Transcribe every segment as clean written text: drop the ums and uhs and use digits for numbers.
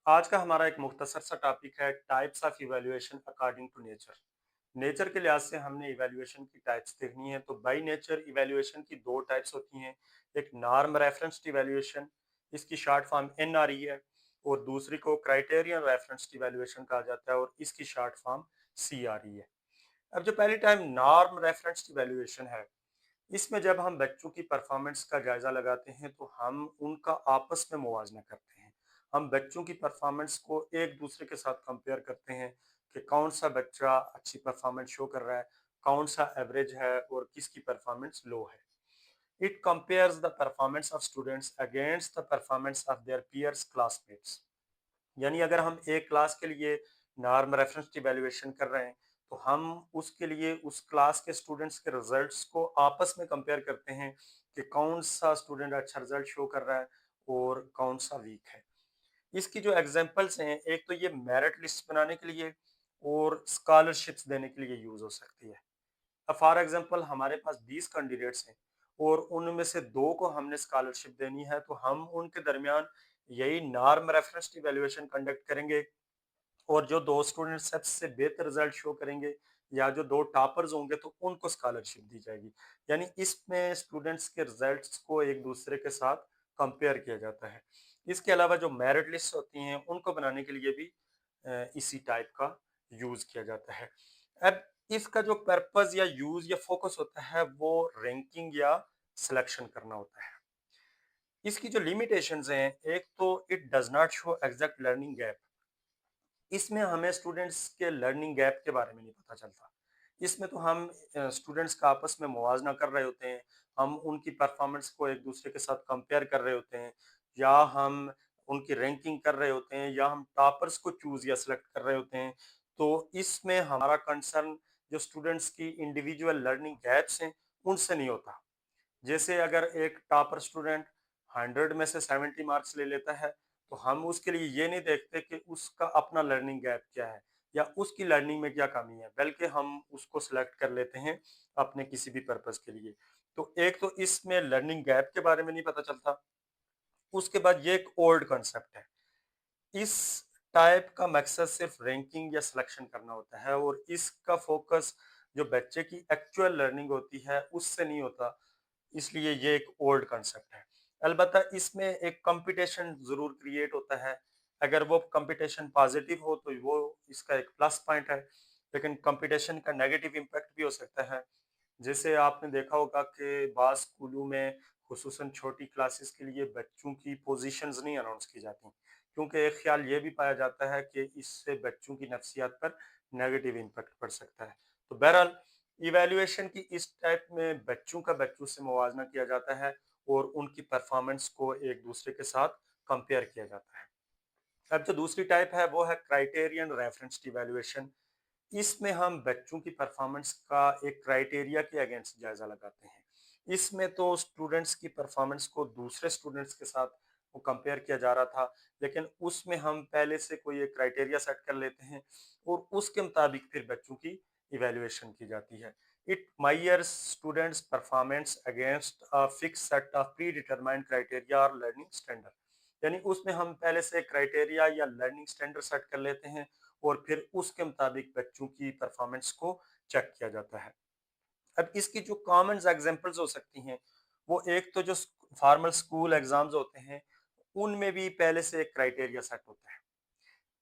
आज का हमारा एक मुख्तसर सा टॉपिक है types of evaluation according to nature. Nature के लिहाज से हमने इवैल्यूएशन की टाइप्स देखनी है। तो बाय नेचर इवैल्यूएशन की दो टाइप्स होती हैं। एक नॉर्म रेफरेंस्ड इवैल्यूएशन, इसकी शॉर्ट फॉर्म एनआरई है, और दूसरी को क्राइटेरियन रेफरेंस्ड इवैल्यूएशन कहा जाता है और इसकी शॉर्ट फॉर्म सीआरई है। अब जो पहली टाइप नॉर्म रेफरेंस्ड इवैल्यूएशन है, इसमें जब हम बच्चों की परफॉर्मेंस का जायजा लगाते हैं तो हम उनका आपस में मुवाजना करते हैं। हम बच्चों की परफॉर्मेंस को एक दूसरे के साथ कंपेयर करते हैं कि कौन सा बच्चा अच्छी परफॉर्मेंस शो कर रहा है, कौन सा एवरेज है और किसकी परफॉर्मेंस लो है। It compares the performance of students against the performance of their peers classmates. यानी अगर हम एक क्लास के लिए नॉर्म रेफरेंस इवैल्यूएशन कर रहे हैं तो हम उसके लिए उस क्लास के स्टूडेंट्स के रिजल्ट्स को आपस में कंपेयर करते हैं कि कौन सा स्टूडेंट अच्छा रिजल्ट शो कर रहा है और कौन सा वीक है। इसकी जो एग्जांपल्स हैं, एक तो ये मेरिट लिस्ट बनाने के लिए और स्कॉलरशिप्स देने के लिए यूज हो सकती है। अब फॉर एग्जांपल हमारे पास 20 कैंडिडेट्स हैं और उनमें से दो को हमने स्कॉलरशिप देनी है, तो हम उनके दरमियान यही नॉर्म रेफरेंस इवैल्यूएशन कंडक्ट करेंगे और जो दो स्टूडेंट सबसे बेहतर रिजल्ट शो करेंगे या जो दो टॉपर्स होंगे तो उनको स्कॉलरशिप दी जाएगी। यानी इसमें स्टूडेंट्स के रिजल्ट्स को एक दूसरे के साथ कंपेयर किया जाता है। इसके अलावा जो मेरिट लिस्ट होती हैं उनको बनाने के लिए भी इसी टाइप का यूज किया जाता है। अब इसका जो पर्पस या यूज या फोकस होता है वो रैंकिंग या सिलेक्शन करना होता है। इसकी जो लिमिटेशंस हैं, एक तो it does not show exact learning gap. इसमें हमें स्टूडेंट्स के लर्निंग गैप के बारे में नहीं पता चलता। इसमें तो हम स्टूडेंट्स का आपस में मुवाजना कर रहे होते हैं, हम उनकी परफॉर्मेंस को एक दूसरे के साथ कंपेयर कर रहे होते हैं, या हम उनकी रैंकिंग कर रहे होते हैं, या हम टॉपर्स को चूज या सिलेक्ट कर रहे होते हैं। तो इसमें हमारा कंसर्न जो स्टूडेंट्स की इंडिविजुअल लर्निंग गैप्स हैं उनसे नहीं होता। जैसे अगर एक टॉपर स्टूडेंट 100 में से 70 मार्क्स ले लेता है तो हम उसके लिए ये नहीं देखते कि उसका अपना लर्निंग गैप क्या है या उसकी लर्निंग में क्या कमी है, बल्कि हम उसको सिलेक्ट कर लेते हैं अपने किसी भी पर्पस के लिए। तो एक तो इसमें लर्निंग गैप के बारे में नहीं पता चलता। उसके बाद ये एक ओल्ड कॉन्सेप्ट है। इस टाइप का मकसद सिर्फ रैंकिंग या सिलेक्शन करना होता है और इसका फोकस जो बच्चे की एक्चुअल लर्निंग होती है उससे नहीं होता। इसलिए ये एक ओल्ड कंसेप्ट है। अलबत्ता इसमें एक कंपटीशन ज़रूर क्रिएट होता है। अगर वो कंपटीशन पॉजिटिव हो तो वो इसका एक प्लस पॉइंट है, लेकिन कंपटीशन का नेगेटिव इम्पैक्ट भी हो सकता है। जैसे आपने देखा होगा कि बाज़ स्कूलों में खुसूसन छोटी क्लासेस के लिए बच्चों की पोजीशंस नहीं अनाउंस की जाती, क्योंकि एक ख्याल ये भी पाया जाता है कि इससे बच्चों की नफ्सियात पर नेगेटिव इम्पैक्ट पड़ सकता है। तो बहरहाल इवैल्यूएशन की इस टाइप में बच्चों का बच्चों से मुवाजना किया जाता है और उनकी परफॉर्मेंस को एक दूसरे के साथ कंपेयर किया जाता है। अब जो दूसरी टाइप है वो है क्राइटेरियन रेफरेंस्ड इवैल्यूएशन। इसमें हम बच्चों की परफॉर्मेंस का एक क्राइटेरिया के अगेंस्ट जायजा लगाते हैं। इसमें तो स्टूडेंट्स की परफॉर्मेंस को दूसरे स्टूडेंट्स के साथ वो कंपेयर किया जा रहा था, लेकिन उसमें हम पहले से कोई एक क्राइटेरिया सेट कर लेते हैं और उसके मुताबिक फिर बच्चों की इवैल्यूएशन की जाती है। It measures students performance against a fix set of pre determined criteria और लर्निंग स्टैंडर्ड। यानी उसमें हम पहले से क्राइटेरिया या लर्निंग स्टैंडर्ड सेट कर लेते हैं और फिर उसके मुताबिक बच्चों की परफॉर्मेंस को चेक किया जाता है। अब इसकी जो कॉमन एग्जांपल्स हो सकती हैं, वो एक तो जो फॉर्मल स्कूल एग्जाम्स होते हैं उनमें भी पहले से एक क्राइटेरिया सेट होता है।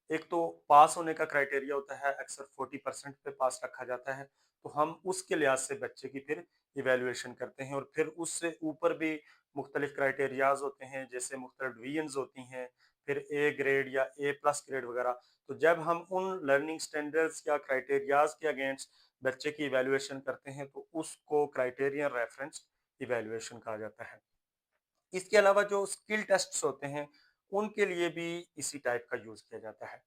एक तो पास होने का क्राइटेरिया होता है, अक्सर 40% पे पास रखा जाता है। तो हम उसके लिहाज से बच्चे की फिर इवेल्युएशन करते हैं और फिर उससे ऊपर भी मुख्तलिफ क्राइटेरियाज होते हैं, जैसे मुख्तलिफ डिवीजन्स होती हैं, फिर ए ग्रेड या ए प्लस ग्रेड वगैरह। तो जब हम उन लर्निंग स्टैंडर्ड्स या क्राइटेरियाज के अगेंस्ट बच्चे की इवेल्युएशन करते हैं तो उसको क्राइटेरियन रेफरेंस इवेल्युएशन कहा जाता है। इसके अलावा जो स्किल टेस्ट्स होते हैं उनके लिए भी इसी टाइप का यूज किया जाता है।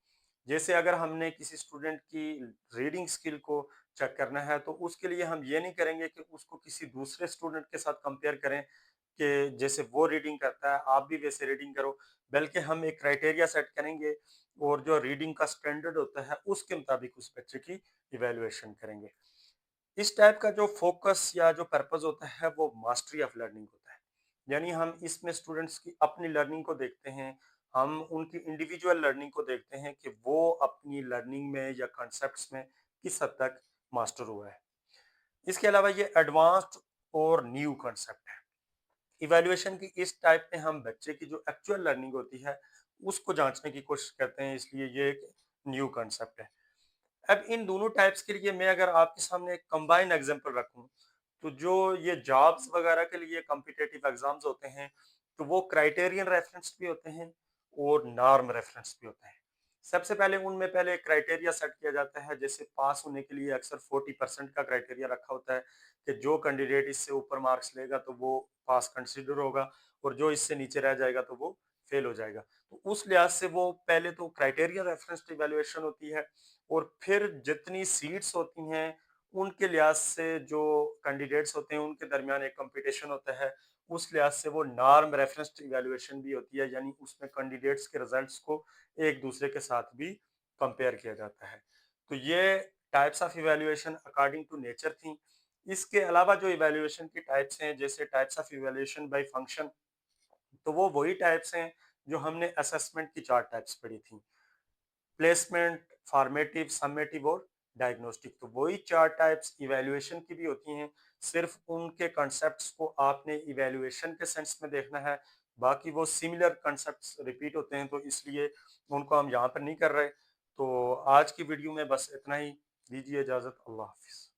जैसे अगर हमने किसी स्टूडेंट की रीडिंग स्किल को चेक करना है तो उसके लिए हम ये नहीं करेंगे कि उसको किसी दूसरे स्टूडेंट के साथ कंपेयर करें कि जैसे वो रीडिंग करता है आप भी वैसे रीडिंग करो, बल्कि हम एक क्राइटेरिया सेट करेंगे और जो रीडिंग का स्टैंडर्ड होता है उसके मुताबिक उस बच्चे की इवेल्युएशन करेंगे। इस टाइप का जो फोकस या जो पर्पस होता है वो मास्टरी ऑफ लर्निंग होता है। यानी हम इसमें स्टूडेंट्स की अपनी लर्निंग को देखते हैं, हम उनकी इंडिविजुअल लर्निंग को देखते हैं कि वो अपनी लर्निंग में या कॉन्सेप्ट्स में किस हद तक मास्टर हुआ है। इसके अलावा ये एडवांस्ड और न्यू कॉन्सेप्ट है। इवैल्यूएशन की इस टाइप में हम बच्चे की जो एक्चुअल लर्निंग होती है, उसको जाँचने की कोशिश करते हैं, इसलिए ये एक न्यू कॉन्सेप्ट है। अब इन दोनों टाइप्स के लिए मैं अगर आपके सामने एक कंबाइन एग्जांपल रखूं, तो जो ये जॉब्स वगैरह के लिए कॉम्पिटिटिव एग्जाम्स होते हैं, तो वो क्राइटेरियन रेफरेंस भी होते हैं और नॉर्म रेफरेंस भी होते हैं। सबसे पहले उनमें पहले क्राइटेरिया सेट किया जाता है। जैसे पास होने के लिए अक्सर 40% का क्राइटेरिया रखा होता है कि जो कैंडिडेट इससे ऊपर मार्क्स लेगा तो वो पास कंसिडर होगा, और जो इससे नीचे रह जाएगा तो वो फेल हो जाएगा। तो उस लिहाज से वो पहले तो क्राइटेरिया रेफरेंस इवेल्युएशन होती है, और फिर जितनी सीट्स होती हैं उनके लिहाज से जो कैंडिडेट्स होते हैं उनके दरमियान एक कंपटीशन होता है। उस लिहाज से वो नॉर्म रेफरेंस इवैल्यूएशन भी होती है, यानी उसमें कैंडिडेट्स के रिजल्ट्स को एक दूसरे के साथ भी कंपेयर किया जाता है। तो ये types of evaluation according to nature थी। इसके अलावा जो इवैल्यूएशन की टाइप्स हैं, जैसे types of evaluation by function, तो वो वही टाइप्स हैं जो हमने असेसमेंट की 4 टाइप्स पढ़ी थी। प्लेसमेंट, फॉर्मेटिव, सम्मेटिव और डायग्नोस्टिक। तो वही 4 टाइप्स इवैल्यूएशन की भी होती हैं। सिर्फ उनके कॉन्सेप्ट्स को आपने इवैल्यूएशन के सेंस में देखना है। बाकी वो सिमिलर कॉन्सेप्ट्स रिपीट होते हैं, तो इसलिए उनको हम यहाँ पर नहीं कर रहे। तो आज की वीडियो में बस इतना ही। दीजिए इजाज़त। अल्लाह हाफ़िज़।